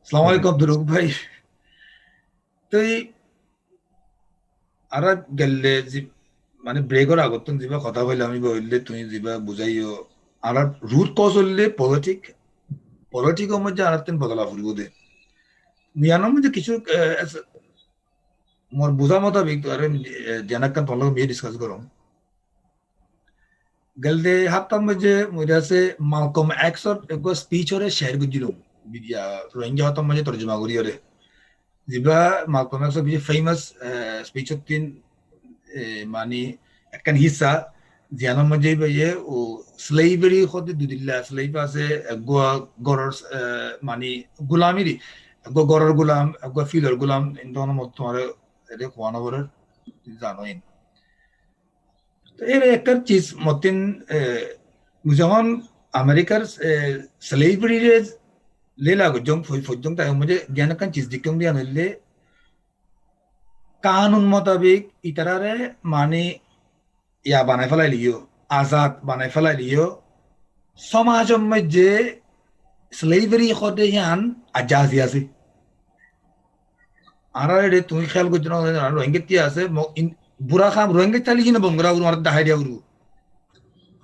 সালাম হুম, আলাইকুম দুরুক ভাই। তুই আর গেলে মানে ব্রেকর আগত যা কথা কইলে আমি বললে তুমি যা বুঝাইও আর রুট কজ হইলে পলিটিকের মধ্যে আর তিন বদলা ফুরিব দে মিয়ানোর মধ্যে কিছু মোর বোঝা মোতাবিক আর জেনাকান তলক বিয়ে ডিসকাস করো গেলদে হাপ্তার মধ্যে মধ্যে আছে মালকম এক্সর এক স্পিচ ওরে শেয়ার করছিলাম বিদিয়া রোহিঙ্গা হতাম মাঝে তর্জমা করি ওরে যা মালকম এক্সর বিজে ফেমাস স্পিচ তিন মানে একখান হিসা জিয়ানোর মধ্যে ইয়ে ও স্লেভারি হতে দুদিল্লা স্লেভ আছে গোয়া গড়র মানে গুলামিরি গড়র গুলাম ফিলর গুলাম ইন্দন মত তোমার এদের খোয়ানো বলে জানোই তো এর একটা চিজ মতিন যখন আমেরিকার স্লেভারি লেলা গজং ফজং তাই মধ্যে জ্ঞান কান চিজ দিকম দিয়া নইলে কানুন মোতাবেক ইতারারে মানে ইয়া বানাই ফেলাই লিও আজাদ বানাই ফেলাই লিও সমাজের মধ্যে স্লেভারি হতে ইয়ান আজাজি আছে আর রে তুমি খেয়াল করছো না রোহিঙ্গা কি আছে বুড়া খাম রোহিঙ্গা চালি কিনা বঙ্গরা উড়ু আর দাহাই দিয়া উড়ু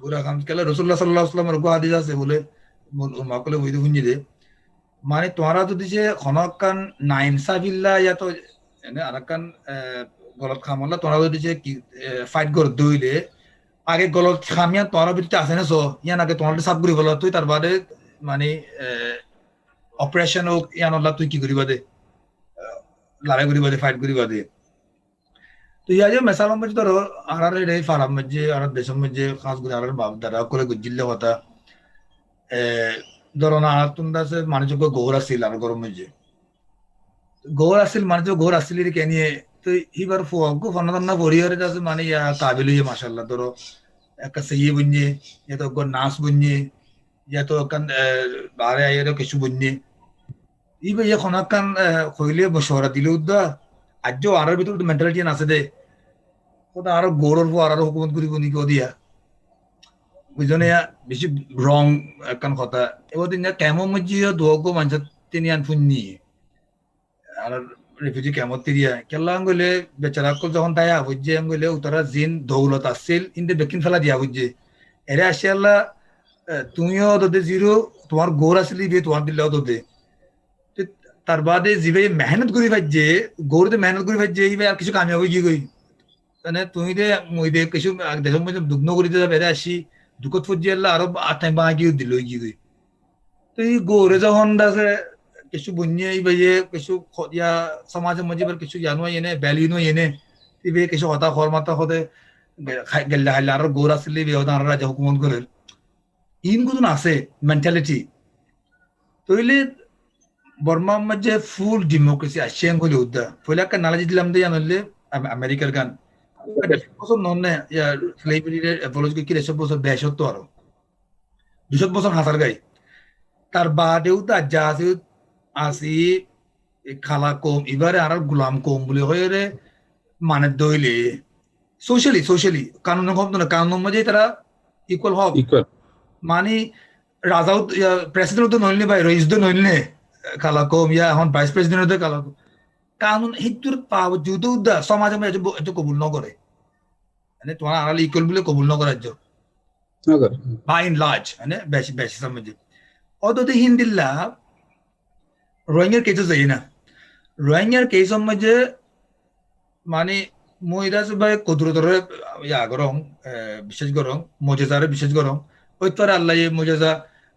বুড়া খাম কেলা রসুল্লাহ সাল্লাহ আসলামের গো হাদিস আছে বলে মাকলে বইতে শুনি দে মানে তোমরা যদি যে খনকান নাইনসাফিল্লা ইয়া তো এনে আরাকান গলত খামলা তোমরা যদি যে ফাইট কর দইলে আগে গলত খামিয়া তোমরা ভিতরে আছে না সো ইয়ান আগে তোমার সাফ করি বলো তুই তার বাদে মানে অপারেশন হোক ইয়ান তুই কি করিবা দে লড়াই করিবা দে ফাইট করিবা দে তো ইয়া যে মেসালাম মধ্যে ধরো আর রে ফারাম মধ্যে আর দেশের মধ্যে খাস করে আর বাপ দাদা করে গুজিল্লে কথা ধরো না তুন্দা সে মানুষকে গৌর আসছিল আর গরম মধ্যে গৌর আসছিল মানুষ গৌর আসছিল কে নিয়ে তো এবার ফুয়াগু ফনাদান্না পরিবারে আছে মানে ইয়া কাবিল ইয়ে মাশাল্লাহ ধরো একটা সহি বুঝে ইয়া তো নাচ বুঝে ইয়া তো কান বারে আইয়ের কিছু বুঝে ইবে ইয়ে খনাকান কইলে মশওয়ারা দিলে উদ্দা আজও আরর ভিতর মেন্টালিটি আছে দে ওটা আরো গৌরব আরো হুকুমত করিব নিকে দিয়া বুঝনে বেশি রং একখান কথা এবার দিন কেমন মজিও দোগো মানুষ তিনি আন ফুন্নি আর রেফিউজি কেমন তিরিয়া কেলা গলে বেচারা কল যখন তাই বুঝছে গলে উতারা জিন দৌলত আসছিল ইন্দে বেকিন ফেলা দিয়া বুঝছে এরে আসি আল্লাহ তুমিও তোদের জিরো তোমার গৌর আসলি বিয়ে তোমার দিল্লাও তোদের তার বাদে জিবে মেহনত করি ভাইছে গৌরতে মেহনত করি ভাইছে এই আর কিছু কামিয়াব গিয়ে গই মানে তুমি দে মই দে কিছু দেশের মধ্যে দুগ্ন করি যাবে এরে আসি দুঃখত ফুজি আল্লাহ আরো আট টাইম বা গিয়ে দিল গিয়ে গই তো এই গৌরে যখন আছে কিছু বুঝিয়ে এই বাইয়ে কিছু ইয়া সমাজের মধ্যে এবার কিছু জানো এনে ভ্যালু নো এনে ইবে কিছু হতা হরমাতা হতে গেলে হাইলে আর গৌর আসলে বিয়ে আর রাজা হুকুমত করে ইন গুলো আছে মেন্টালিটি তইলে বর্মার মধ্যে ফুল ডেমোক্রেসি আসছে হলে উদ্দা ফলে একটা নালাজি দিলাম দিয়ে আনলে আমেরিকার গান বছর নন না স্লেভারির অ্যাপোলজি কি এসব বছর 72 আরো 200 বছর হাসার গাই তার বাদেও তার যা আছে আসি খালা কম এবারে আর গুলাম কম বলে হয়ে রে মানে দইলে সোশ্যালি কানুন হব না কানুন মধ্যে তারা ইকুয়াল হব ইকুয়াল। মানে রাজাও প্রেসিডেন্ট তো নইলে ভাই রইস তো নইলে খালা কম ইয়া এখন ভাইস প্রেসিডেন্ট কালা কানুন সেইটোৰ যদিও সমাজে এইটো কবুল নকৰে মানে তোমাৰ আড়ালে ইকুৱেল বুলি কবুল নকৰে ৰাজ্য নগর। বা ইন লার্জ মানে বেশি বেশি সমাজে অত হিন্দিল্লা রোহিঙ্গার কেসে যাই না রোহিঙ্গার কেস সমাজে মানে মহিলাস ভাই কদুরতরে ইয়া গরম বিশেষ গরম মজেজারে বিশেষ গরম ওই তোর আল্লাহ মজেজা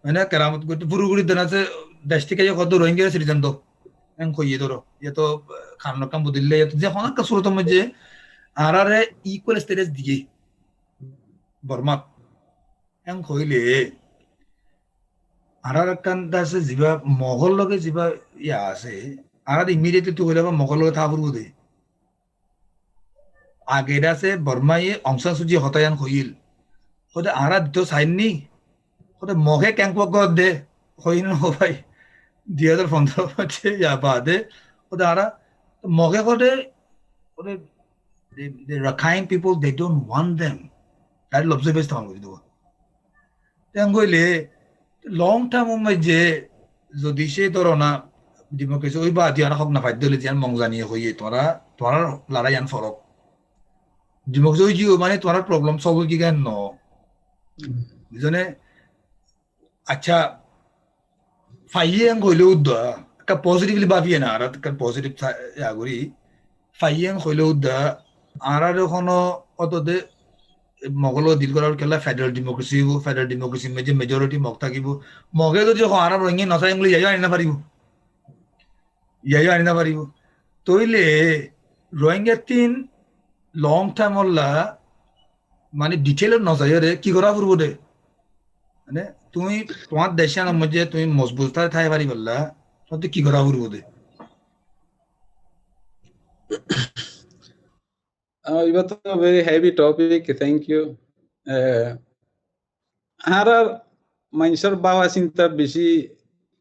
মানে কেরামত করতে পুরোপুরি দেন আছে দেশ থেকে কত রোহিঙ্গা সিটিজেন তো এন কইয়ে ধরো ইয়ে তো খান কাম বুদিল্লে যে অনেক সুরত মধ্যে আরারে ইকুয়াল স্ট্যাটাস দিয়ে বর্মাত এন কইলে আরার কান দাসে যিবা মগল লগে যিবা ইয়া আছে আর ইমিডিয়েটলি তো হইলে মগল লগে থাকা ফুরবো দে আগের আছে বর্মাই অংশান সুজি হতায়ান হইল হতে আরা দিত চাইননি হতে মগে ক্যাংপক দে হইন ভাই 2015 হচ্ছে ইয়া বাদে হতে আরা মগে হতে হতে the Rakhine people they don't want them তার লবজে বেশ থাম করে দেবো তেন কইলে লং টার্ম যে যদি সে ধরো না ডেমোক্রেসি ওই বা দিয়ানা হক না ফাইদ দিলে দিয়ান মং জানিয়ে হইয়ে তোরা লড়াই আন ফরক ডেমোক্রেসি ওই জিও মানে তোরা প্রবলেম সলভ কি কেন ন বুঝনে আচ্ছা ফাইয়ে আং হইলেও দা একটা পজিটিভলি ভাবিয়ে না আর একটা পজিটিভ আগরি ফাইয়ে আং হইলেও দা আর এখনো অতদে মগলো ডিল করার কেলা ফেডারেল ডেমোক্রেসি মেজে মেজরিটি মগ থাকিব মগে যদি আর রঙে নচাই বলে যাই আনি না পারিব আনি না পারিব তইলে রোহিঙ্গা তিন লং টাইম হল্লা মানে ডিটেইলত নজাইরে কি করা ফুরব দে মানে তুমি তোমার দেশের মধ্যে তুমি মজবুত থাই পারি বললা তোমার কি করা ফুরব দে it was a very heavy topic. Thank you. Our মানুষের বাবা চিন্তা বেশি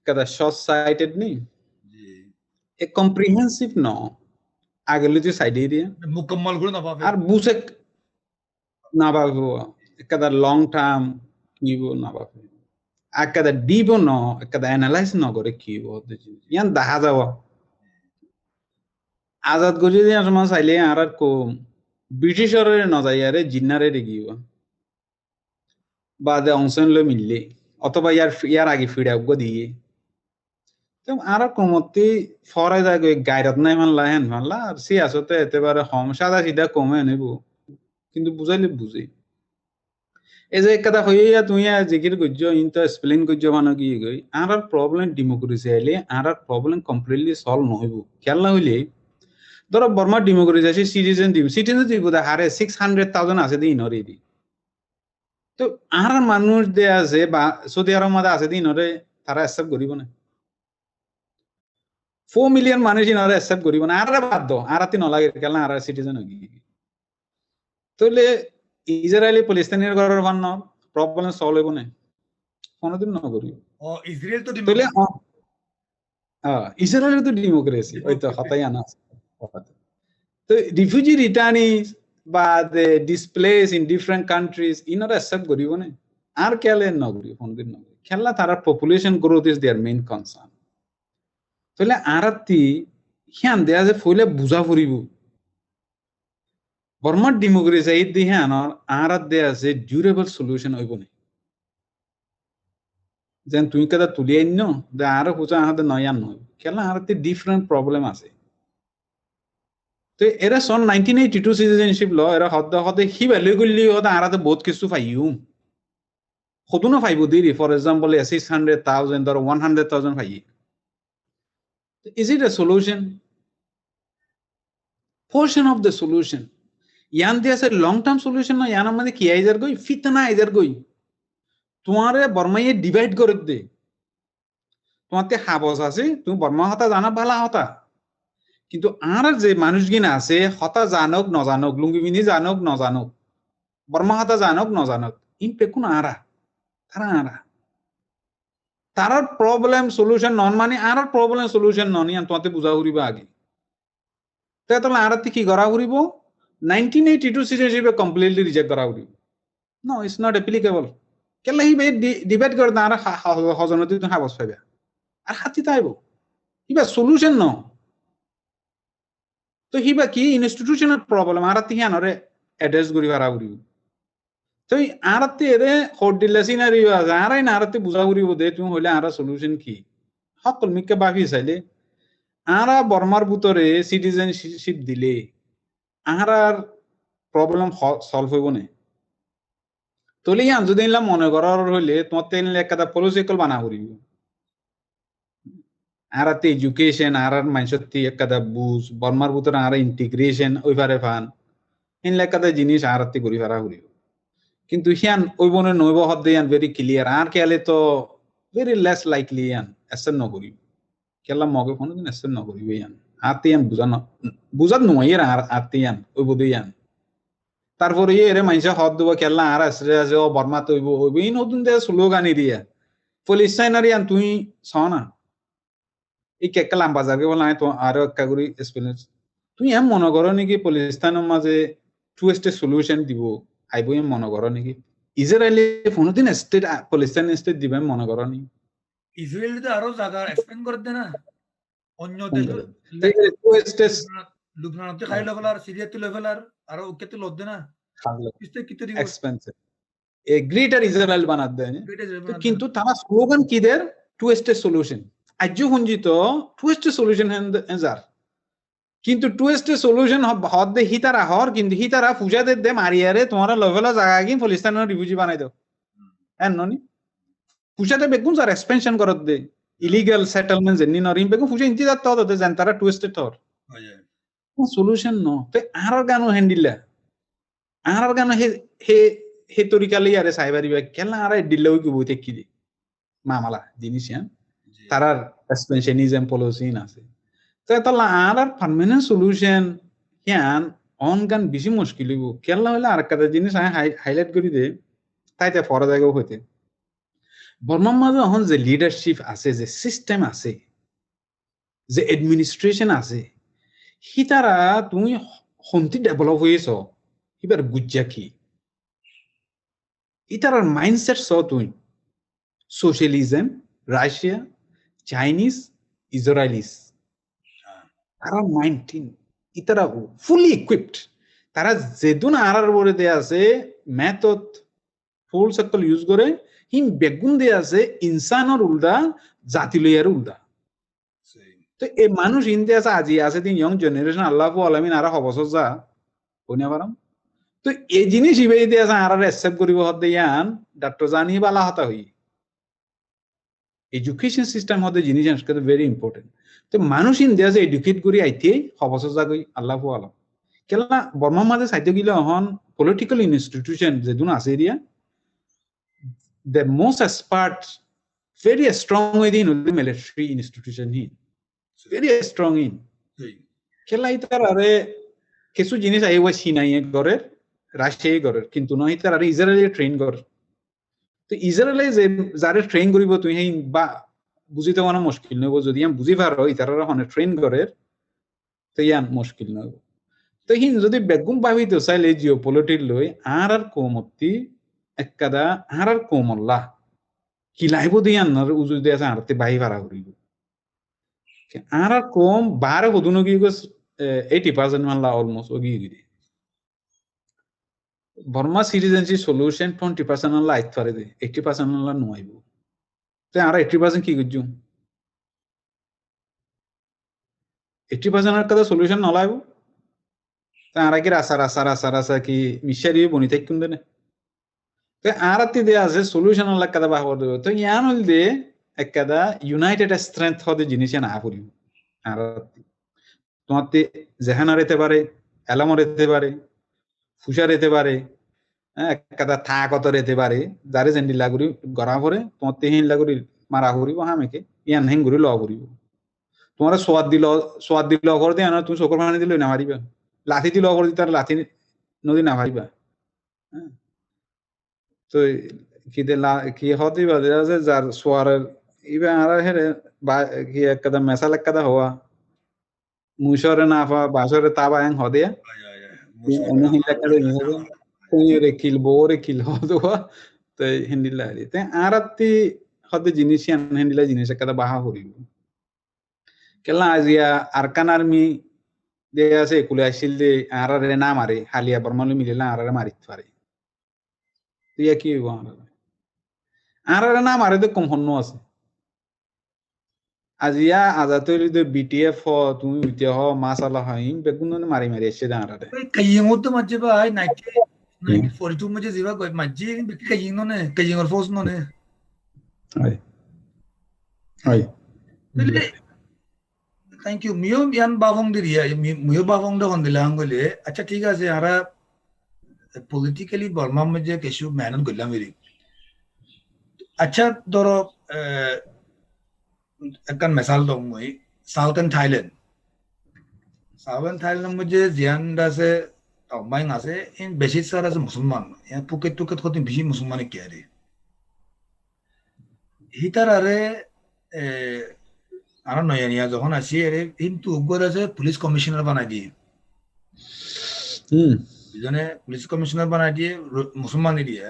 kada short sighted নি a comprehensive no আগলে যে সাইড এরিয়া মুকম্মল করে না পাবে আর বুঝে না পাবো kada long term নিব না পাবে আর kada deep no kada analyze না করে কি হতে ইয়ান দেখা যাও আজাদ গজি দিয়ে সময় চাইলে আর কো ব্রিটিশরের নজাইয়ারে জিন্নারে দেখিব বা দে অংশন লো মিললে অথবা ইয়ার আগে ফিডাব দিয়ে তো আর কমতে ফরাই যায় গাইডত নাই মানলা হেন মানলা আর সে আসতে এতেবারে হম সাদা সিধা কমে নেব কিন্তু বুঝাইলে বুঝে এই যে কথা হইয়া তুই জিকির করছ ইনতো এক্সপ্লেইন করছ মানে কি গই আর প্রবলেম ডেমোক্রেসি আইলে আর প্রবলেম কমপ্লিটলি সলভ নহইব খেয়াল না হইলে ধরো বর্মা ডেমোক্রেসি আছে সিটিজেন দিব হারে 600,000 আছে দিন অলরেডি তো আর মানুষ দে আছে বা সৌদি আরব মধ্যে আছে দিন ওরে তারা অ্যাকসেপ্ট করিব না 4 মিলিয়ন মানুষ ইনরে অ্যাকসেপ্ট করিব না আর বাদ দাও আর আতি নলাগে কেন আর সিটিজেন হই তাহলে ইসরায়েলি প্যালেস্টাইনের ঘরের বান্ন প্রবলেম সলভ হইব না কোনদিন না করিব ও ইসরায়েল তো তাহলে ইসরায়েলের তো ডেমোক্রেসি ওই তো হতাই আনা তো রিফিউজি রিটার্নিস বা the displaced in different countries ইনরা অ্যাকসেপ্ট করিব না আর কেলে না করিব কোনদিন না খেলা তারা population growth is their main concern তাহলে আরতি হিয়ান দেয়া যে ফইলে বুঝা ফুরিব বর্মার ডেমোক্রেসি এই দি হিয়ান আর দেয়া যে ডিউরেবল সলিউশন হইব না যেন তুই কদা তুলি আইন দে আর হুজা আহাদে নয়ান নয় খেলা আরতি ডিফারেন্ট প্রবলেম আছে তো এরা সন 1982 সিটিজেনশিপ ল এরা হদে হি ভ্যালু করলি হদা আরাতে বহুত কিছু পাইও হদুনো পাইব দিরি ফর এক্সাম্পল 600,000 or 100,000 পাই is it a solution portion of the solution ইয়ান দিয়া সে লং টার্ম সলিউশন না ইয়ান মানে কি আইজার গই ফিতনা আইজার গই তোমারে বর্মায়ে ডিভাইড করে দে তোমাতে হাবস আছে তুমি বর্মা হতা জানা ভালা হতা কিন্তু আর যে মানুষগিন আছে হতা জানক নজানক লুঙ্গিবিনি জানক নজানক বর্মা হতা জানক নজানক ইম্পেকুন আরা তারার প্রবলেম সলিউশন নন মানে আর প্রবলেম সলিউশন নন ইয়ান তোমাতে বুঝা উড়িবা আগে তাহলে আর কি করা উড়িব 1982 সিটিজেনশিপে কমপ্লিটলি রিজেক্ট করা উড়িব নো ইটস নট অ্যাপ্লিকেবল কেলা হি ডিবেট করে না আর হজনতি তুমি হাবস পাইবা আর হাতি তাইব ইবা সলিউশন ন তো হিবা কি ইনস্টিটিউশনাল প্রবলেম আর তি হিয়ানরে অ্যাড্রেস করি পারা উড়িব তো আরতে এরে হট দিলে সিনারি আছে আরাই না আরতে বুঝা উড়িব দে তুমি হইলে আর সলিউশন কি সকল মিকে বাকি চাইলে আরা বর্মার ভিতরে সিটিজেনশিপ দিলে আর প্রবলেম সলভ হইব না তাহলে ইয়ান যদি মনে করার হইলে তোমার তেলে একটা পলিটিক্যাল বানা করিব আর এডুকেশন আর মানুষের একটা বুঝ বর্মার ভিতরে আর ইন্টিগ্রেশন ওইভাবে ফান এনলে একটা জিনিস আর করি ফেরা করিব কিন্তু হিয়ান ওই বনে নইব হদ ইয়ান ভেরি ক্লিয়ার আর কেলে তো ভেরি লেস লাইকলি ইয়ান অ্যাকসেপ্ট নকরিব কেলা মগে কোনদিন অ্যাকসেপ্ট নকরিব ইয়ান আতে ইয়ান বুঝাত নয় আর আতে ইয়ান ওই বোধ ইয়ান তারপরে এরে মানুষে হদ দেবো কেলা আর আসলে আছে ও বর্মা তৈব এই নতুন দেশ স্লোগান এরিয়া পুলিশ সাইনার ইয়ান তুই ছ না এই কেকা লাম্বা যাবে বলে তো আরো একটা করি এক্সপিরিয়েন্স তুই এম মনে করো নাকি পলিস্তানের মাঝে টু স্টেট সলিউশন দিব আইব এম মনে করো নাকি ইসরায়েলি কোনোদিন স্টেট পলিস্তান স্টেট দিবে মনে করো নি ইসরায়েল তো আরো জায়গা এক্সপ্যান্ড করে দে না অন্য দেশ হুঙ্গারি রিকোয়েস্টেস লুবনানতে খাই লেভেলার সিরিয়াতে লেভেলার আর ওকেতে লদ্দে না কিস্তে কিতে দিব এক্সপেন্সিভ এ গ্রেটার ইসরায়েল বানাত দেয় তো বেটে কিন্তু তারা স্লোগান কি দের টু স্টেট সলিউশন আজ্য হুঞ্জিত টু স্টেট সলিউশন হেনজার কিন্তু টু স্টেট সলিউশন হদ দে হিতারা হর কিন্তু হিতারা পূজা দে মারিয়ারে তোমার লেভেলা জায়গা কি ফলিস্তানের রিফিউজি বানাই দাও এন ননি পূজাতে বেগুন যার এক্সপেনশন করত দে ইলিগাল সেটেলমেন্ট জেনি নরিম বেগুন পূজা ইন্তি দাত তো জান তারা টু স্টেট হর সলিউশন ন তে আর গানো হ্যান্ডিলা আর গানো হে হে হে তরিকালি আরে সাইবারিবা কেলা আর দিল্লাও কি বইতে কি দি মামালা জিনিস তারার এক্সপেনশনিজম পলিসি আছে তো তাহলে আর পার্মানেন্ট সলিউশন হিয়ান অন গান বেশি মুশকিল হইব কেলা হইলে আর একটা জিনিস আমি হাইলাইট করি দে তাইতে ফরা জায়গাও হইতে বর্মার মাঝে এখন যে লিডারশিপ আছে যে সিস্টেম আছে যে এডমিনিস্ট্রেশন আছে হিতারা তুমি হন্তি ডেভেলপ হয়েছ এবার বুঝা কি ইতারার মাইন্ডসেট স তুই সোশ্যালিজম রাশিয়া চাইনিজ ইসরায়েলিস তারা 19 ইতারা ফুলি ইকুইপড তারা যেদুন আর বলে দেয়া আছে মেথড ফুল সকল ইউজ করে হিম বেগুন দেয়া আছে ইনসানর উল্টা জাতি লইয়ার উল্টা তো এই মানুষ ইন্দি আছে আজি আছে তিন ইয়ং জেনারেশন আল্লাহ আলামিন আর হবসর যা বনিয়া পারাম তো এই জিনিস ইবে দিয়ে আছে আর অ্যাকসেপ্ট করিব হদ ইয়ান ডাক্তার জানি বালা হতা হই এডুকেশন সিস্টেম হতে জিনিস আজকে ভেরি ইম্পর্টেন্ট তো মানুষ ইন্ডিয়া যে এডুকেট করি আইতে হবসর যা গই আল্লাহ আলম কেলা বর্মার মাঝে সাইতে গিলে হন পলিটিক্যাল ইনস্টিটিউশন যেদুন আছে area the most expert very strong within the military institution he very strong in খেলা ইতার আরে কিছু জিনিস আই ওই সিনাই করে রাশিয়াই করে কিন্তু নয় ইতার আরে ইসরায়েলি ট্রেন করে তো ইসরায়েলে যে যারে ট্রেন করিব তুই সেই বা বুঝিতে কোনো মুশকিল নব যদি আমি বুঝি পারো ইতার হনে ট্রেন করে তো ইয়ান মুশকিল নব তো হিন যদি বেগুম ভাবিত চাইলে জিও পলিটিক লই আর কমতি এককাদা আর কোমল্লা কি লাইব দিয়ান উজু দিয়ে আছে আরতে বাহি ভাড়া করিব আর কম বারে হদুনো কি 80% মানলা অলমোস্ট ওগি গিয়ে বর্মা সিটিজেনশিপ সলিউশন 20% মানলা আইত পারে দে 80% মানলা নোয়াইব তো আর 80% কি করছু 80% এর কথা সলিউশন নলাইব তা আর কি রাসা কি মিশারি বনি থাকুন দেনে তো আর আতি দে আছে সলিউশন হল কাদা বাহর দেব তো ইয়ান হল দে একদা ইউনাইটেড স্ট্রেংথ হতে জিনিস না পড়িব আর তোমাতে জেহানা রেতে পারে এলাম রেতে পারে ফুসা রেতে পারে একদা থা কত রেতে পারে যারে জেন্ডি লাগুরি গড়া পরে তোমাতে হিন লাগুরি মারা করিব হামেকে ইয়ান হেং গুরি ল করিব তোমার সোয়াদ দিল করে দে না তুমি চোখর পানি দিলে না মারিবা লাঠি দিল করে দিতে লাঠি নদী না মারিবা তো কি হতে পারে যার সোয়ারের ইবে আর হেরে কি একদম মেসাল একদা হওয়া মুশরে না পা বাসরে তাবা এং হদে এনে হিলা কালে নিহবে কইরে কিল হদোয়া তো হিন্দিলা তে আরাতি হদে জিনিসিয়ান হিন্দিলা জিনিস একদা বাহা হরিব কেলা আজিয়া আরকান আর্মি দে আছে কুলে আসিল দে আরারে না মারে হালিয়া বর্মালু মিলিলা আরারে মারিত পারে তুই কি হইব আর নাম আর কম হন্য আছে আজিয়া আজাত বিটিএফ তুমি বিটিএফ হ মাসালা হয় বেগুন মারি এসে দাঁড়াতে কাইয়িং তো মাঝে ভাই 42 মাঝে জিবা কই মাঝে কাইয়িং ননে কাইয়িং এর ফোর্স ননে হয় থ্যাংক ইউ মিও ইয়ান বাবং দিরিয়া মিও বাবং দে হন্দিলাম গলে আচ্ছা ঠিক আছে আরা পলিটিক্যালি বর্মা মধ্যে কিছু মেহনত করলাম এরি আচ্ছা ধরো একখান মিসাল দম মই সাউথার্ন থাইল্যান্ড মধ্যে জিয়ান আছে তমাইং আছে ইন বেশি সার আছে মুসলমান ইয়া পুকেট টুকেট হতে বেশি মুসলমান কি আরে হিতার আরে আর নয়ানিয়া যখন আসি আরে কিন্তু উগ্র আছে পুলিশ কমিশনার বানাই দিয়ে দুজনে পুলিশ কমিশনার বানাই দিয়ে মুসলমান এরিয়া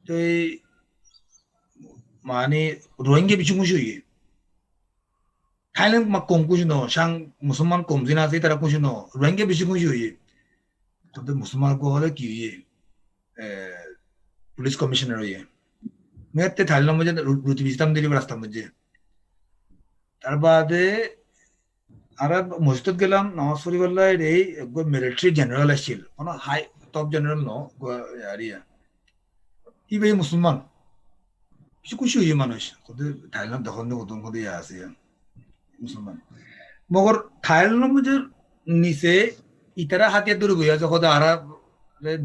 তো এই মানে রোহিঙ্গা পিছু মুছু Thailand mak kong kushino, shang Musulman kom zina se tara kushino, Rohingya bishi kushi huye. तो मुसलमान को होता कि ये पुलिस कमिश्नर हुई है मैं इतने थाली मुझे रुचि विस्तार दिली रास्ता मुझे তার বাদে আর মসজিদ গেলাম নামাজ পড়ি বললাই এই মিলিটারি জেনারেল আসছিল কোনো হাই টপ জেনারেল ন আরিয়া ই ভাই মুসলমান কিছু খুশি হয়ে মানুষ ওদের থাইল্যান্ড তখন নতুন করে আছে মুসলমান মগর থাইল্যান্ড মধ্যে নিচে ইতারা হাতিয়ার দূরে বইয়া যখন আরা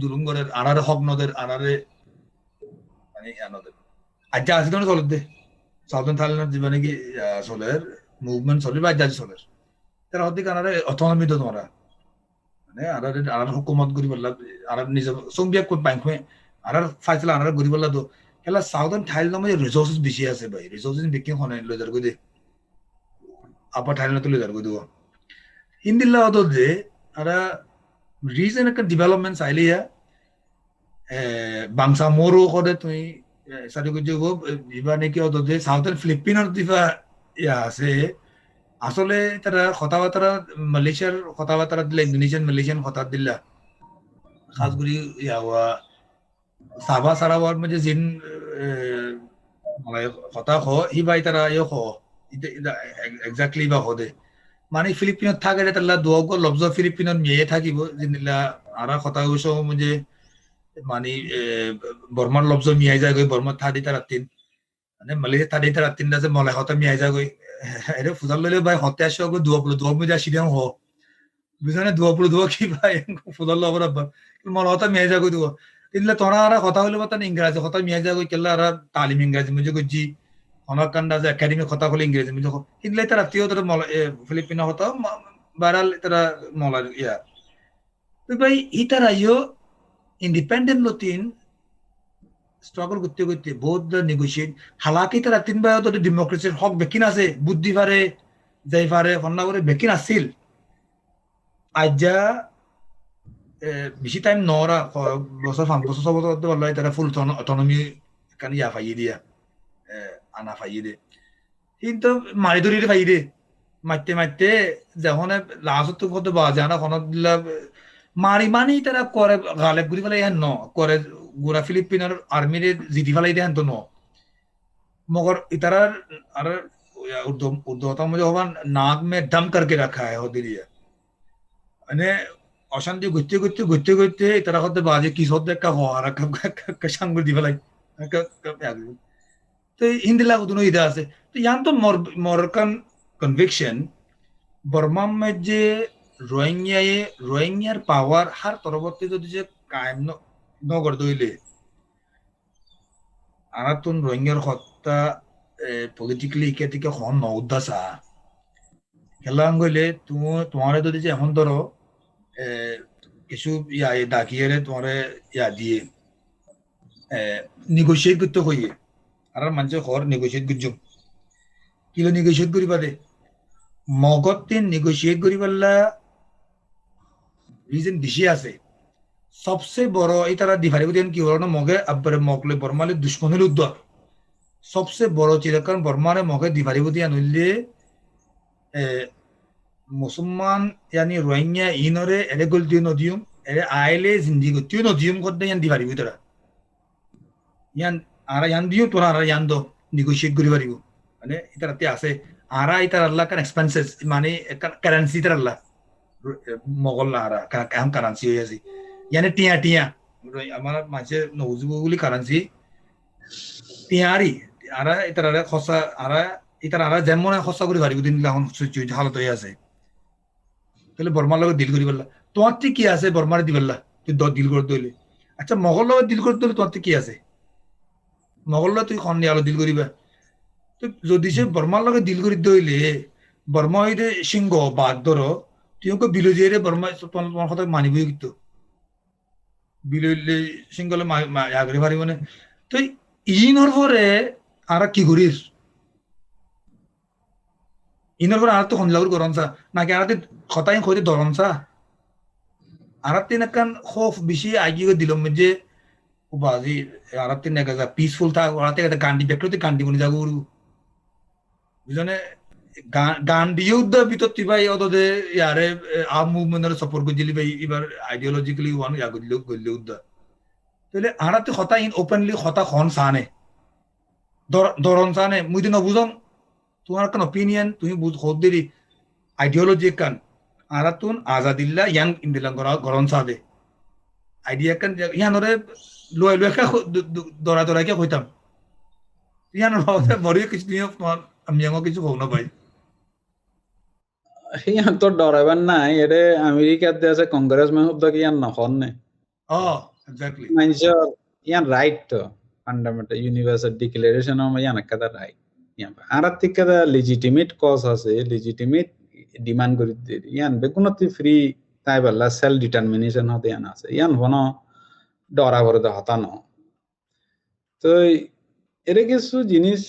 জুলুম করে আনারে হক নদের আনারে মানে নদের আজ আছে তো চলে দে সাউথন থাইল্যান্ড জীবনে কি চলের মুভমেন্ট চলে বা আজ চলের তারা হতে আনারে অটোনমি তো তোমরা মানে আনারে আনার হুকুমত করি বললা আনার নিজ সোমবিয়া কোট ব্যাংক হয়ে আনার ফাইসলা আনারে করি বললা তো খেলা সাউথন থাইল্যান্ড মধ্যে রিসোর্সেস বেশি আছে ভাই রিসোর্সেস বেশি হনে লজার কই দে আপার থাইল্যান্ড তো লজার কই দেবো হিন্দিল্লা হতো যে আরা রিজন একটা development চাইলিয়া bangsa moro kode tui sari ko jogo iba neki odo de southern philippines diva ya se আসলে তারা কথাবার্তা মালয়েশিয়ার কথাবার্তা দিলে ইন্দোনেশিয়ান মালয়েশিয়ান কথা দিলা খাস করে ইয়াওয়া সাবা সারাওয়ার মধ্যে জিন মানে কথা হ হি ভাই তারা ইয়ে হ এক্স্যাক্টলি বা হদে মানে ফিলিপিনত থাকে তারা দুয়াগ লব্জ ফিলিপিনত মেয়ে থাকিব জিনিলা আরা কথা হইছো মধ্যে মানে বর্মার লব্জ মিয়াই যায় গই বর্মার থাদি তার তিন মানে মালয়েশিয়া থাদি তার তিন আছে মলাই হতা মিয়াই যায় গই এরে ফুজাল লইলে ভাই হতে আসো গো দুয়া মধ্যে আসি দিও হ বুঝানে দুয়া কি ভাই ফুজাল লবর মলাই হতা মিয়াই যায় গই দুয়া তিনলে তোরা আর কথা হইলে বাতা ইংরেজি কথা মিয়াই যায় গই কেলা আর তালিম ইংরেজি মধ্যে গজি অনাকান্ডা যে একাডেমি কথা বলে ইংরেজি মধ্যে তিনলে তার আত্মীয় তার ফিলিপিনো হতা বারাল তারা মলাই ইয়া তো ভাই ইতারা ইয়ো independent lotin struggle করতে করতে বহুত নেগোশিয়েট হালাকি তারা তিন বায় তো ডেমোক্রেসির হক বেকিন আছে বুদ্ধি পারে যাই পারে ফন্না করে বেকিন আছিল আজ্জা বেশি টাইম নরা বছর 5 বছর 6 বছর তো বললাই তারা ফুল অটোনমি কান ইয়া পাইয়ে দিয়া আনা পাইয়ে দে কিন্তু মারি ধরি পাইয়ে দে মারতে মারতে যখন লাস্ট তো কত বাজে আনা ফোন দিলা মারি মানি তারা করে গালে ঘুরি ফেলাই হেন ন করে গুড়া ফিলিপিনের আর্মির জিতি ফেলাই দেন তো ন मगर इतरा अरे उर्दू उर्दू होता मुझे होगा नाक में दम करके रखा है होती रही है মানে অশান্তি ঘুরতে ঘুরতে ঘুরতে ঘুরতে তারা হতে বাজে কি সদ্য একটা হওয়ার কাশাঙ্গুর দি ফেলাই তো হিন্দি লাগু দুনো ইদা আছে তো ইয়ান তো মরকান কনভিকশন বর্মার মধ্যে রোহিঙ্গার পাওয়ার হার পরবর্তী যদি যে কায়েম নগর দইলে আনাতুন রোহিঙ্গার হত্যা পলিটিক্যালি ইকে থেকে হন নউদ্দাসা খেলা গইলে তোমার যদি যে এখন ধরো কিছু ইয়া ডাকিয়ে তোমার ইয়া দিয়ে নেগোসিয়েট করতে হইয়ে আর মানুষের হর নেগোসিয়েট করছো কিলো নেগোসিয়েট করি পারে মগতে নেগোসিয়েট করি পারলা রিজন বেশি আছে সবচেয়ে বড় এই তারা ডিফারি বুঝেন কি হলো না মগে আব্বারে মগলে বর্মালে দুশ্মনের উদ্যোগ সবচেয়ে বড় চিরকারণ বর্মারে মগে ডিফারি বুঝি আনলে মুসলমান यानी রোহিঙ্গা ইনরে এরে গলতিও নদিউম এরে আইলে জিন্দি গতিও নদিউম করতে ইয়ান ডিফারি বুঝরা ইয়ান আরা ইয়ান দিও তোরা আরা ইয়ান দো নেগোশিয়েট করি পারিব মানে ইতারাতে আছে আরা ইতার আল্লাহ কান এক্সপেন্সেস মানে কারেন্সি ইতার আল্লাহ mogol lara kam currency hoye asi yani টিয়া আমার মাঝে নৌজুগুলি কারেন্সি টিয়ারি আরা ইতারা খসা আরা ইতারা যেমন খসা করে পারিব দিন এখন সিচুয়েশন হালত হয়ে আছে তাহলে বর্মার লগে ডিল করি বললা তোমার কি আছে বর্মারে দিবল্লা তুই ডিল করে দইলে আচ্ছা mogol লগে ডিল করে দইলে তোমার কি আছে mogol লগে তুই খন নিয়ালো ডিল করিবা তো যদি সে বর্মার লগে ডিল করে দইলে বর্মা হইতে সিংহ বাদ ধরো তুই বিলজিয়ে বর্মা তোমার কথা মানিবই কিন্তু বিললে সিংহলে আগ্রে পারিব না তো ইনর পরে আর কি করিস ইনর পরে আর তো হমলাগুর গরমসা নাকি আর কথাই কইতে ধরমসা আর তিন একখান খোফ বেশি আগিয়ে দিলাম যে বাজি আর তিন এক পিসফুল থাক ওরাতে একটা গান্ডি ব্যক্তিতে গান্ডি বনে যাবো বুঝনে গান্ধী যুদ্ধ ভিতর ভাই অতদে ইয়ারে আম মুভমেন্টের সাপোর্ট করছিলি ভাই এবার আইডিওলজিক্যালি ওয়ান ইয়া করলি করলি উদ্দ তাহলে আনাতে কথা ইন ওপেনলি কথা খন সানে দরন সানে মুই দিন বুঝম তোমার কোন অপিনিয়ন তুমি বুঝ খোদ দিলি আইডিওলজি কান আরাতুন আজাদিল্লা ইয়াং ইন্দিলাং গরন সাদে আইডিয়া কান ইয়ানরে লয় লয় দরা দরা কে কইতাম ইয়ানোর মরিও কিছু নিয়ে তোমার আমি কিছু কও না ভাই ইয়ান তো ডরাইবার নাই এটা আমেরিকার দেশে কংগ্রেসম্যান হব কি ইয়ান নখন নে এক্স্যাক্টলি মানুষের ইয়ান রাইট তো ফান্ডামেন্টাল ইউনিভার্সাল ডিক্লারেশন অফ ইয়ান একটা রাইট ইয়ান আর থেকে লেজিটিমেট কজ আছে লেজিটিমেট ডিমান্ড করি ইয়ান বেগুনতি ফ্রি তাই বললা সেলফ ডিটারমিনেশন হতে ইয়ান আছে ইয়ান হনো ডরা করে দে হতা ন তো এর কিছু জিনিস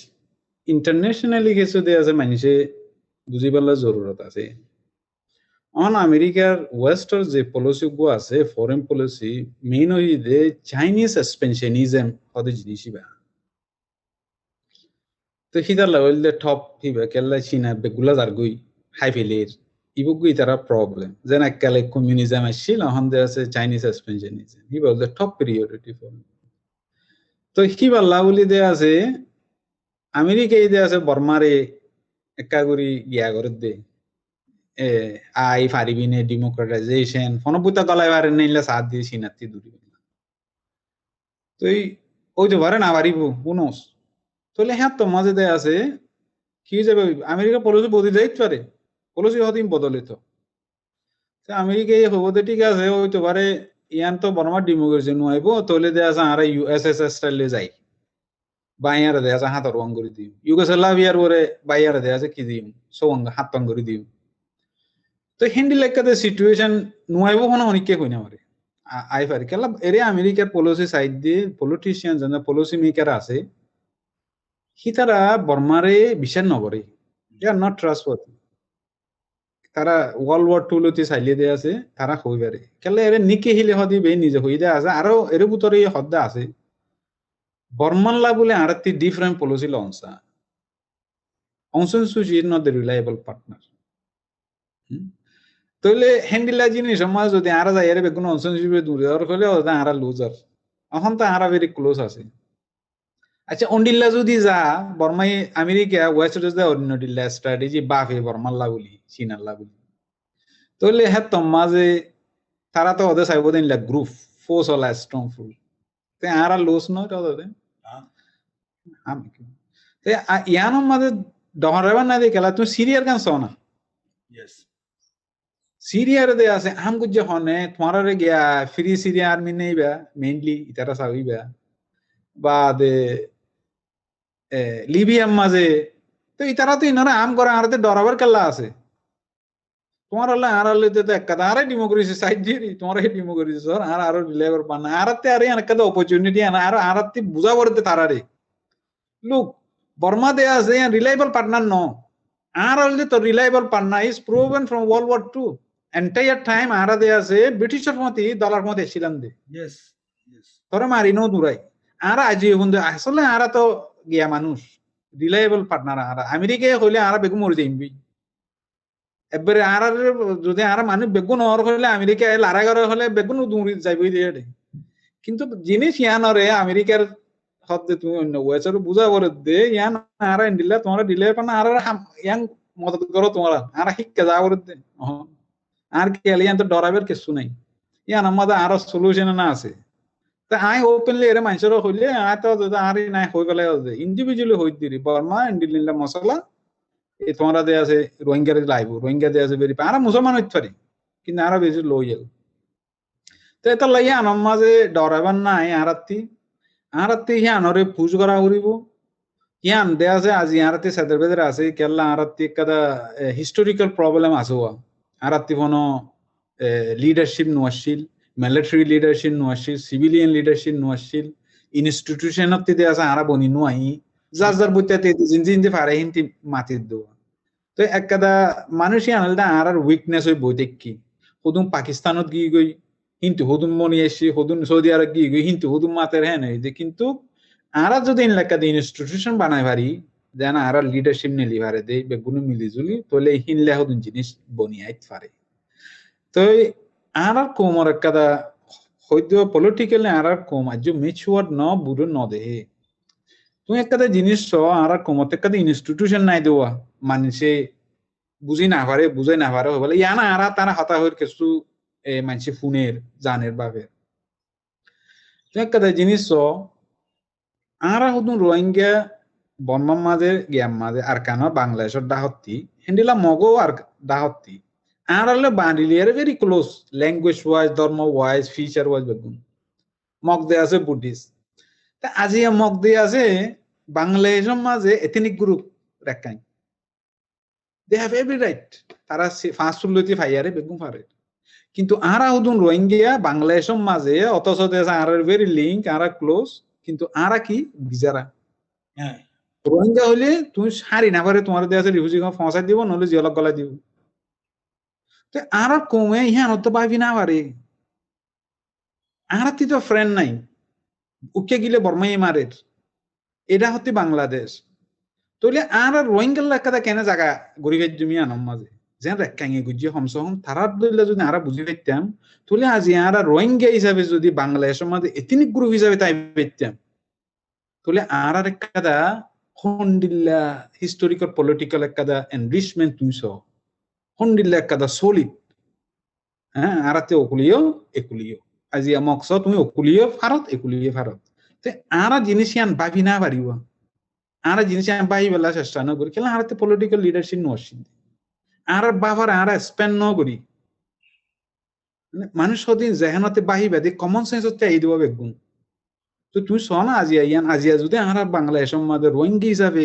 ইন্টারন্যাশনালি কিছু দিয়ে আছে মানুষে বুঝি পারলে জরুরত আছে অন আমেরিকার ওয়েস্টার যে পলিসি গো আছে ফরেন পলিসি মেইন হই দে চাইনিজ এক্সপেনশনিজম হতে জিনিসই বা তো হিদার লেভেল দে টপ হিবা কেলা চীনা বেগুলা যার গই হাই ফেলের ইবুগুই তারা প্রবলেম যেন এককালে কমিউনিজম আসছিল এখন দে আছে চাইনিজ এক্সপেনশনিজম হিবা দে টপ প্রিয়রিটি ফর তো হিবা লাউলি দে আছে আমেরিকায় দে আছে বর্মারে একা করি গিয়া করে দে আই ফারিবিনে ডেমোক্রেটাইজেশন ফনপুতা গলায় বারে নেইলে সাথ দিয়ে সিনাতি দূরি তো ওই তো পারে না পারিব বুনস তাহলে হ্যাঁ তো মাঝে দেয় আছে কি যাবে আমেরিকা পলিসি বদলে যাইতে পারে পলিসি হতিম বদলিত আমেরিকায় হবতে ঠিক আছে ওই তো পারে ইয়ান তো বর্মার ডেমোক্রেসি নুয়াইব তাহলে দেয়া আছে আর ইউএসএসএস স্টাইলে যাই বাইয়ারে দেয়া আছে হাত রং করে দিও ইউগোস্লাভিয়ার পরে বাইয়ারে দেয়া আছে কি দিও সঙ্গ হাত রং করে দিও তো হিন্দি লেখাতে সিচুয়েশন নুয়াইব কোনো অনেককে কই না পারে আই পারে কেলা এরে আমেরিকার পলিসি সাইড দিয়ে পলিটিশিয়ান যেন পলিসি মেকার আছে হি তারা বর্মারে বিশ্বাস নকরে দে আর নট ট্রাস্টওয়ার্দি তারা ওয়ার্ল্ড ওয়ার টু লতি চাইলে দিয়ে আছে তারা হই পারে কেলা এরে নিকে হিলে হদি বে নিজে হই দে আছে আরো এর ভিতরে হদ্দা আছে বর্মানলা বলে আরতি ডিফারেন্ট পলিসি লঞ্চা Aung San Suu Kyi is not the reliable partner তাহলে হ্যান্ডিলা জিনিস সমাজ যদি আরা যায় এর বেগুন অনসেনশিপে দূরে আর হলে ওটা আরা লুজার এখন তো আরা ভেরি ক্লোজ আছে আচ্ছা অন্ডিল্লা যদি যা বর্মাই আমেরিকা ওয়েস্ট ইজ দ্য অর্ডিনারিলা স্ট্র্যাটেজি বাফে বর্মাল্লা বলি চীনাল্লা বলি তাহলে হ্যাঁ তো মাঝে তারা তো ওদের চাইব দিন গ্রুপ ফোর্স হলা স্ট্রং ফুল তে আরা লুজ নয় তো ওদের আমি তে ইয়ানোর মাঝে ডহরাবার না দিয়ে খেলা তুমি সিরিয়ার গান শোনো না সিরিয়ার দে আছে আম গুজ্জে হনে তোমার গিয়া ফ্রি সিরিয়া আর্মি নেই বা মেইনলি ইতারা সাবিবা বা দে লিবিয়ার মাঝে তো ইতারা তো ইনারা আম করে আরতে ডরাবার কেলা আছে তোমার হলে আর হলে তো একটা আরে ডেমোক্রেসি সাইড দিয়ে তোমার এই ডেমোক্রেসি সর আর আরো রিলেভার পান আরতে আরে একটা অপরচুনিটি আনা আর আরতে বুঝা করতে তারারে লুক বর্মা দে আছে রিলায়েবল পার্টনার ন আর হলে তো reliable partner is proven from world war 2 entire time আরা দে আছে ব্রিটিশের মতে ডলার মতে ছিলাম দে তোরা মারিনো দূরাই আর আজি বন্ধু আসলে আরা তো গিয়া মানুষ রিলায়েবল পার্টনার আর আমেরিকায় হইলে আরা বেগু মরে যাইবি এবারে আর যদি আর মানুষ বেগুন হর হইলে আমেরিকায় লারাগার হলে বেগুন দূরি যাইবই দে কিন্তু জিনিস ইয়ানরে আমেরিকার হতে তুমি অন্য ওয়েচার বুঝা করে দে ইয়ান আর ইন্ডিলা তোমরা ডিলে পানা আর ইয়াং মদত করো তোমরা আর শিক্ষা যা করে দে আর কি এলিয়ান তো ডরাবের কিছু নাই ইয়ান আমাদের আরো সলিউশন না আছে তা আই ওপেনলি এর মানুষের হইলে আই তো আর নাই হই গেলে ইন্ডিভিজুয়ালি হই দিরি বর্মা ইন্ডিলিনলা মশলা এই তোমরা দে আছে রোহিঙ্গারে লাইব রোহিঙ্গা দে আছে বেরি আর মুসলমান হইতে পারে কিন্তু আর বেশি লইয়াল তো এটা লাইয়া আমার মাঝে ডরাবার নাই আরাত্তি ইয়ানরে পুজ করা করিব ইয়ান দে আছে আজি আরাত্তি সাদের বেদের আছে কেল্লা আরাত্তি কাদা হিস্টোরিক্যাল প্রবলেম আছে আরাত্তি কোনো লিডারশিপ নোয়াশিল মিলিটারি লিডারশিপ নোয়াশিল সিভিলিয়ান লিডারশিপ নোয়াশিল ইনস্টিটিউশনত দে আছে আরা বনি নোয়াই যার বইতে জিনজিনতে পারে হিন্তি মাতির দেওয়া তো একদা মানুষ আনলদা আর উইকনেস হই বই দেখি হদুম পাকিস্তানত গিয়ে গই কিন্তু হদুম মনি এসে হদুম সৌদি আরব গিয়ে গই কিন্তু হদুম মাতের হ্যাঁ নাই যে কিন্তু আরা যদি এলাকা দিয়ে ইনস্টিটিউশন বানাই পারি যেন আর লিডারশিপ নিলি পারে দেই বেগুনে মিলিজুলি তাহলে হিনলে হদুন জিনিস বনিয়াইত পারে তো আর কোমর একটা হয়তো পলিটিক্যালি আর কম আজ মেচুয়ার ন বুড়ো ন দেহে তুমি একটা জিনিস আর কোমর একটা ইনস্টিটিউশন নাই দেওয়া মানুষে বুঝি না পারে বুঝাই না পারে বলে ইয়া না আর তারা হতা হয়ে কিছু মানুষে ফোনের জানের ভাবে তুমি একটা জিনিস আর হদুন রোহিঙ্গা বর্মার মাঝে গিয়াম মাঝে আর কেন বাংলাদেশের ডাহত্তি হেন্ডিলা মগো আর ডাহত্তি আর হলে বাঙালিয়ার ভেরি ক্লোজ ল্যাঙ্গুয়েজ ওয়াইজ ধর্ম ওয়াইজ ফিচার ওয়াইজ বেগুন মগ দে আছে বুদ্ধিস্ট তা আজি মগ দে আছে বাংলাদেশের মাঝে এথনিক গ্রুপ রেখাই দে হ্যাভ এভরি রাইট তারা ফাঁস লইতে ফাইয়ারে বেগুন পারে কিন্তু আরা হুদুন রোহিঙ্গিয়া বাংলাদেশের মাঝে অথচ দেশ আর ভেরি লিঙ্ক আর ক্লোজ কিন্তু আরা কি বিজারা হ্যাঁ রোহিঙ্গা হলে তুমি সারি না পারে তোমার দেশে রিফিউজি পৌঁছাই দিব নহলে জিয়লক গলা দিব তো আর কমে ইহান তো ভাবি না পারে আর তো ফ্রেন্ড নাই উকে গিলে বর্মাই মারের এটা হচ্ছে বাংলাদেশ তাহলে আর রোহিঙ্গার লেখাটা কেন জায়গা গরিবের জমি আনম মাঝে যেন রেখাঙ্গে গুজিয়ে হমসহম তারার দলিলে যদি আরা বুঝি পাইতাম তাহলে আজি আর রোহিঙ্গা হিসাবে যদি বাংলাদেশের মাঝে এথনিক গ্রুপ হিসাবে তাই পাইতাম তাহলে আর একটা হন্ডিল্লা হিস্টোরিক্যাল পলিটিক্যাল একটা এনরিচমেন্ট তুমি হন্ডিল্লা একটা সলিড হ্যাঁ আরাতে অকুলিও একুলিও আজি মকস তুমি অকুলিও ভারত একুলিও ভারত তে আরা জিনিস ইয়ান ভাবি না পারিব আরা জিনিস ইয়ান ভাবি বেলা চেষ্টা ন করি কেলা আরাতে পলিটিক্যাল লিডারশিপ নসিন আর বাবার আর স্পেন্ড ন করি মানুষ সদিন জেহানতে বাহি বেদি কমন সেন্স হতে এই দিব বেগুন তো তুমি শ না আজিয়া ইয়ান আজিয়া যদি আর বাংলাদেশের মধ্যে রোহিঙ্গা হিসাবে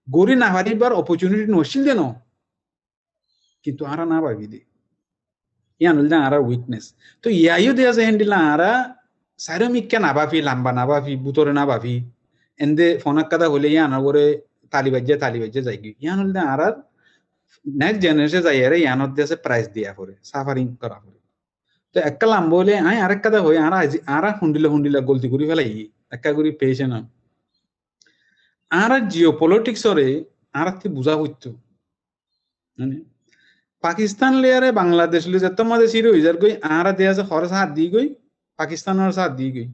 গড়ি না পারিবার অপরচুনিটি নসিল দেন কিন্তু আরা না ভাবি দে ইয়ান হল আর উইকনেস তো ইয়াইও দেয়া যায় হ্যান্ডিলা আরা সাইরমিককে না ভাবি লাম্বা না ভাবি বুতরে না ভাবি এন্দে ফোনাক কাদা হলে ইয়ান করে তালি বাজ্যে যাই ইয়ান হল আর নেক্সট জেনারেশন যাই আরে ইয়ানত দেশে প্রাইজ দিয়া পরে সাফারিং করা পরে তো একটা লাম্বা হলে আই আরেক কাদা হয়ে আর হুন্ডিলা গলতি করি ফেলাই একা করি পেয়েছে না আর জিও পলিটিক্স রে আর বুঝা হইতো মানে পাকিস্তান লেয়ারে বাংলাদেশ লে যত মাঝে সিরো হইজার গই আর দেয়া আছে খরচ হাত দি গই পাকিস্তানের সাথ দি গই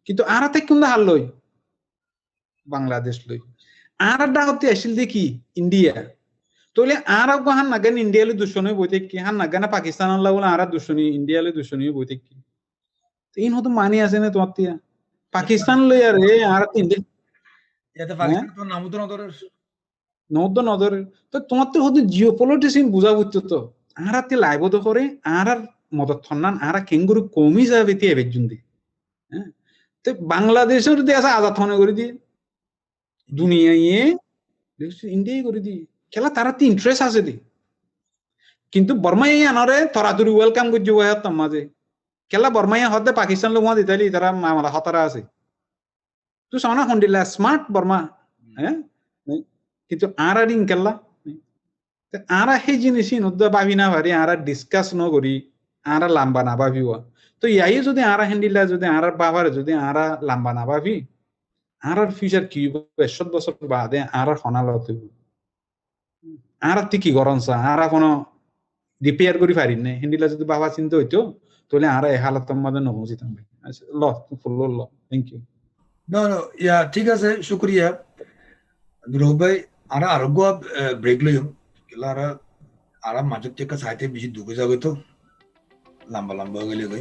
কিন্তু আরাতে কিন্তু হার লই বাংলাদেশ লই আর ডাহতে আসিল দেখি ইন্ডিয়া তোলে আর হান নাগান ইন্ডিয়া লে দুশনে বইতে কি হান নাগানা পাকিস্তান আল্লাহ বলে আর দুশনি ইন্ডিয়া লে দুশনি বইতে কি তিন হতো মানি আছে না তোমার তিয়া পাকিস্তান লই আর আর ইন্ডিয়া এতে পাকিস্তান তো নাম তো নদর তো তোমার তো হতো জিও পলিটিক্স বুঝা বুঝতো তো আর লাইভ তো করে আর মদত থন্নান আর কেঙ্গুরু কমি যাবে তে বেজুন্দি হ্যাঁ তো বাংলাদেশের দেশ আজাদ হনে করে দিয়ে দুনিয়ায় ইন্ডিয়াই করে দিয়ে খেলা তারা তো ইন্টারেস্ট আছে দি কিন্তু বর্মাই আনরে তরাতুরি ওয়েলকাম করছি ওয়া হত মাঝে খেলা বর্মাই হতে পাকিস্তান লোক দিতালি তারা মামলা হতারা আছে তুই সামনা হন্ডিলা স্মার্ট বর্মা হ্যাঁ কিন্তু আর কেলা আর সেই জিনিস নদ্য ভাবি না পারি আর ডিসকাস ন করি আর লাম্বা না ভাবিও তো ইয়াই যদি আর হ্যান্ডিলা যদি আর বাবার যদি আর লাম্বা না ভাবি আর ফিউচার কি 100 বছর বাদে আর হনাল আর কি গরমসা আর কোনো রিপেয়ার করি পারি না হ্যান্ডিলা যদি বাবা চিন্তা হইতো তাহলে আর এ হালাত মধ্যে নহজিতাম ভাই আচ্ছা ল ফুল ল থ্যাংক ইউ নো ইয়া ঠিক আছে শুক্রিয়া বিরোহ ভাই আর আরোগ্য ব্রেক লইম কেলা আর মাজত থেকে সাইতে বেশি ঢুকে যাবে তো লম্বা হয়ে গেলে